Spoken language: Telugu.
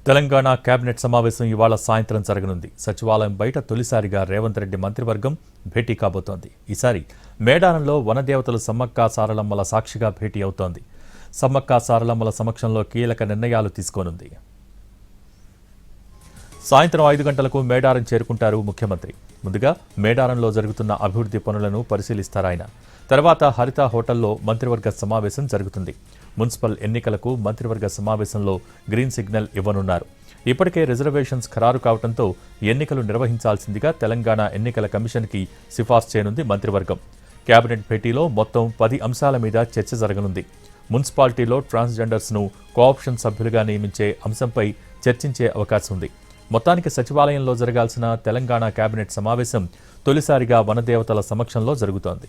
తెలంగాణ కేబినెట్ సమావేశం ఇవాళ సాయంత్రం జరగనుంది. సచివాలయం బయట తొలిసారిగా రేవంత్ రెడ్డి మంత్రివర్గం భేటీ కాబోతోంది. ఈసారి మేడారంలో వనదేవతలు సమ్మక్క సారలమ్మల సాక్షిగా భేటీ అవుతోంది. సమ్మక్క సారలమ్మల సమక్షంలో కీలక నిర్ణయాలు తీసుకోనుంది. సాయంత్రం 5 గంటలకు మేడారం చేరుకుంటారు ముఖ్యమంత్రి. ముందుగా మేడారంలో జరుగుతున్న అభివృద్ధి పనులను పరిశీలిస్తారాయన. తర్వాత హరిత హోటల్లో మంత్రివర్గ సమావేశం జరుగుతుంది. మున్సిపల్ ఎన్నికలకు మంత్రివర్గ సమావేశంలో గ్రీన్ సిగ్నల్ ఇవ్వనున్నారు. ఇప్పటికే రిజర్వేషన్స్ ఖరారు కావడంతో ఎన్నికలు నిర్వహించాల్సిందిగా తెలంగాణ ఎన్నికల కమిషన్కి సిఫార్సు చేయనుంది మంత్రివర్గం. కేబినెట్ భేటీలో మొత్తం 10 అంశాల మీద చర్చ జరగనుంది. మున్సిపాలిటీలో ట్రాన్స్జెండర్స్ను కోఆప్షన్ సభ్యులుగా నియమించే అంశంపై చర్చించే అవకాశం ఉంది. మొత్తానికి సచివాలయంలో జరగాల్సిన తెలంగాణ కేబినెట్ సమావేశం తొలిసారిగా వనదేవతల సమక్షంలో జరుగుతోంది.